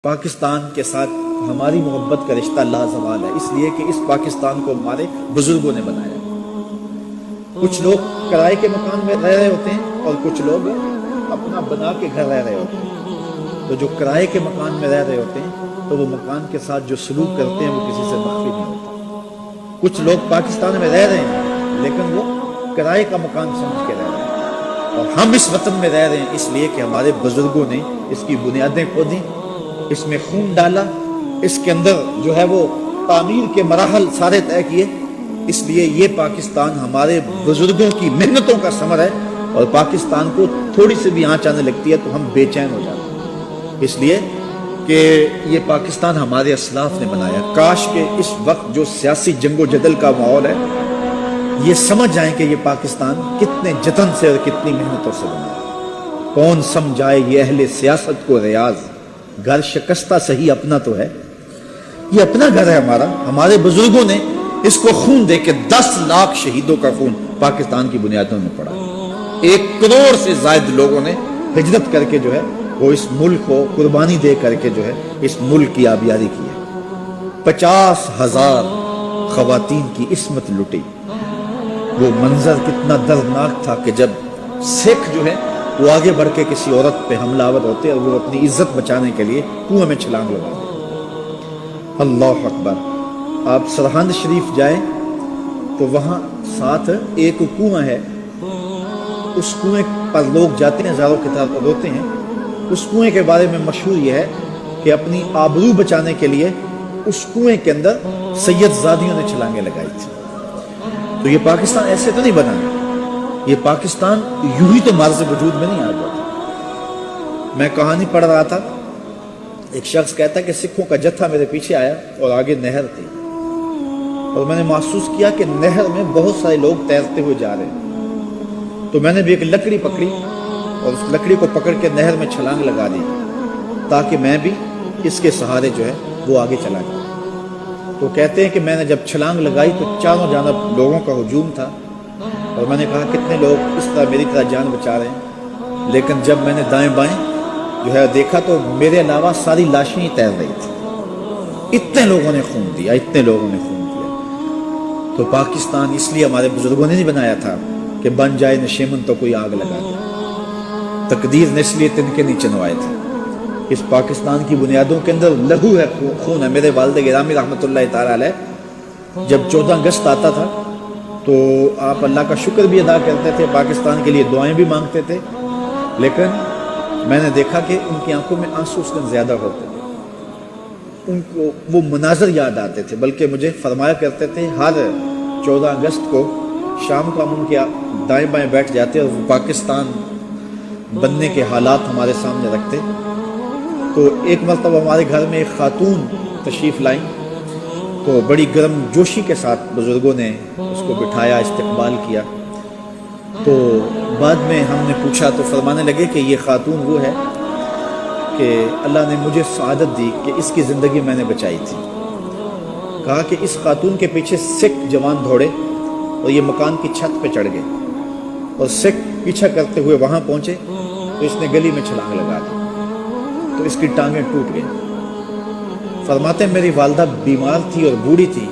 پاکستان کے ساتھ ہماری محبت کا رشتہ لازوال ہے، اس لیے کہ اس پاکستان کو ہمارے بزرگوں نے بنایا۔ کچھ لوگ کرائے کے مکان میں رہ رہے ہوتے ہیں اور کچھ لوگ اپنا بنا کے گھر رہ رہے ہوتے ہیں۔ تو جو کرائے کے مکان میں رہ رہے ہوتے ہیں تو وہ مکان کے ساتھ جو سلوک کرتے ہیں وہ کسی سے مخفی نہیں ہوتا۔ کچھ لوگ پاکستان میں رہ رہے ہیں لیکن وہ کرائے کا مکان سمجھ کے رہ رہے ہیں، اور ہم اس وطن میں رہ رہے ہیں اس لیے کہ ہمارے بزرگوں نے اس کی بنیادیں کھودی، اس میں خون ڈالا، اس کے اندر جو ہے وہ تعمیر کے مراحل سارے طے کیے۔ اس لیے یہ پاکستان ہمارے بزرگوں کی محنتوں کا ثمر ہے، اور پاکستان کو تھوڑی سی بھی آنچ آنے لگتی ہے تو ہم بے چین ہو جاتے ہیں، اس لیے کہ یہ پاکستان ہمارے اسلاف نے بنایا۔ کاش کہ اس وقت جو سیاسی جنگ و جدل کا ماحول ہے یہ سمجھ جائیں کہ یہ پاکستان کتنے جتن سے اور کتنی محنتوں سے بنا ہے۔ کون سمجھائے یہ اہل سیاست کو ریاض، گھر شکستہ صحیح اپنا تو ہے۔ یہ اپنا گھر ہے ہمارا، ہمارے بزرگوں نے اس کو خون دے کے 10 لاکھ شہیدوں کا خون پاکستان کی بنیادوں میں پڑا۔ 1 کروڑ سے زائد لوگوں نے ہجرت کر کے جو ہے وہ اس ملک کو قربانی دے کر کے جو ہے اس ملک کی آبیاری کی ہے۔ 50,000 خواتین کی عصمت لٹی۔ وہ منظر کتنا دردناک تھا کہ جب سکھ جو ہے وہ آگے بڑھ کے کسی عورت پہ حملہ آور ہوتے اور وہ اپنی عزت بچانے کے لیے کنویں میں چھلانگ لگاتے۔ اللہ اکبر! آپ سرہند شریف جائیں تو وہاں ساتھ ایک کنواں ہے، اس کنویں پر لوگ جاتے ہیں، ہزاروں کی تعداد ہوتے ہیں۔ اس کنویں کے بارے میں مشہور یہ ہے کہ اپنی آبرو بچانے کے لیے اس کنویں کے اندر سید زادیوں نے چھلانگیں لگائی تھی۔ تو یہ پاکستان ایسے تو نہیں بنا، یہ پاکستان یوں ہی تو مارز وجود میں نہیں آ گیا۔ میں کہانی پڑھ رہا تھا، ایک شخص کہتا کہ سکھوں کا جتھا میرے پیچھے آیا اور آگے نہر تھی، اور میں نے محسوس کیا کہ نہر میں بہت سارے لوگ تیرتے ہوئے جا رہے ہیں۔ تو میں نے بھی ایک لکڑی پکڑی اور اس لکڑی کو پکڑ کے نہر میں چھلانگ لگا دی تاکہ میں بھی اس کے سہارے جو ہے وہ آگے چلا جاؤں۔ تو کہتے ہیں کہ میں نے جب چھلانگ لگائی تو چاروں جانب لوگوں کا ہجوم تھا، اور میں نے کہا کتنے لوگ اس طرح میری طرح جان بچا رہے ہیں، لیکن جب میں نے دائیں بائیں جو ہے دیکھا تو میرے علاوہ ساری لاشیں ہی تیر رہی تھی۔ اتنے لوگوں نے خون دیا، اتنے لوگوں نے خون دیا۔ تو پاکستان اس لیے ہمارے بزرگوں نے نہیں بنایا تھا کہ بن جائے نشیمن تو کوئی آگ لگا دے۔ تقدیر نے اس لیے تنکے نہیں چنوائے تھے۔ اس پاکستان کی بنیادوں کے اندر لہو ہے، خون ہے۔ میرے والد گرامی رحمۃ اللہ تعالی علیہ جب 14 اگست آتا تھا تو آپ اللہ کا شکر بھی ادا کرتے تھے، پاکستان کے لیے دعائیں بھی مانگتے تھے، لیکن میں نے دیکھا کہ ان کی آنکھوں میں آنسو اس دن زیادہ ہوتے تھے، ان کو وہ مناظر یاد آتے تھے، بلکہ مجھے فرمایا کرتے تھے ہر 14 اگست کو شام کو ہم ان کے دائیں بائیں بیٹھ جاتے اور وہ پاکستان بننے کے حالات ہمارے سامنے رکھتے۔ تو ایک مرتبہ ہمارے گھر میں ایک خاتون تشریف لائیں تو بڑی گرم جوشی کے ساتھ بزرگوں نے اس کو بٹھایا، استقبال کیا۔ تو بعد میں ہم نے پوچھا تو فرمانے لگے کہ یہ خاتون وہ ہے کہ اللہ نے مجھے سعادت دی کہ اس کی زندگی میں نے بچائی تھی۔ کہا کہ اس خاتون کے پیچھے سکھ جوان دوڑے اور یہ مکان کی چھت پہ چڑھ گئے، اور سکھ پیچھا کرتے ہوئے وہاں پہنچے تو اس نے گلی میں چھلانگ لگا دی تو اس کی ٹانگیں ٹوٹ گئیں۔ فرماتے ہیں میری والدہ بیمار تھی اور بوڑھی تھی،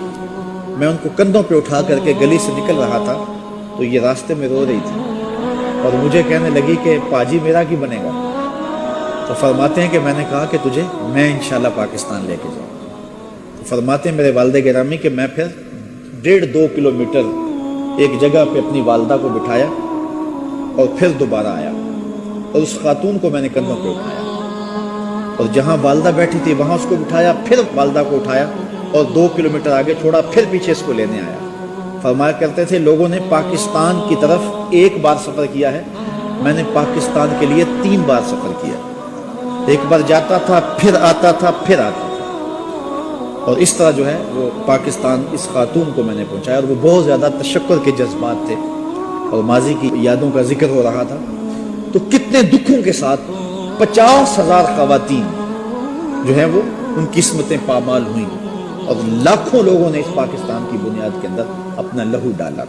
میں ان کو کندھوں پہ اٹھا کر کے گلی سے نکل رہا تھا تو یہ راستے میں رو رہی تھی اور مجھے کہنے لگی کہ پاجی میرا کی بنے گا؟ تو فرماتے ہیں کہ میں نے کہا کہ تجھے میں انشاءاللہ پاکستان لے کے جاؤں۔ تو فرماتے ہیں میرے والد گرامی کہ میں پھر 1.5-2 کلومیٹر ایک جگہ پہ اپنی والدہ کو بٹھایا اور پھر دوبارہ آیا، اور اس خاتون کو میں نے کندھوں پہ اٹھایا، اور جہاں والدہ بیٹھی تھی وہاں اس کو بٹھایا، پھر والدہ کو اٹھایا اور 2 کلومیٹر آگے چھوڑا، پھر پیچھے اس کو لینے آیا۔ فرمایا کرتے تھے لوگوں نے پاکستان کی طرف 1 بار سفر کیا ہے، میں نے پاکستان کے لیے 3 بار سفر کیا۔ 1 بار جاتا تھا، پھر آتا تھا، پھر آتا تھا، اور اس طرح جو ہے وہ پاکستان اس خاتون کو میں نے پہنچایا، اور وہ بہت زیادہ تشکر کے جذبات تھے اور ماضی کی یادوں کا ذکر ہو رہا تھا۔ تو کتنے دکھوں کے ساتھ 50,000 خواتین جو ہیں وہ ان کی قسمتیں پامال ہوئیں، اور لاکھوں لوگوں نے اس پاکستان کی بنیاد کے اندر اپنا لہو ڈالا۔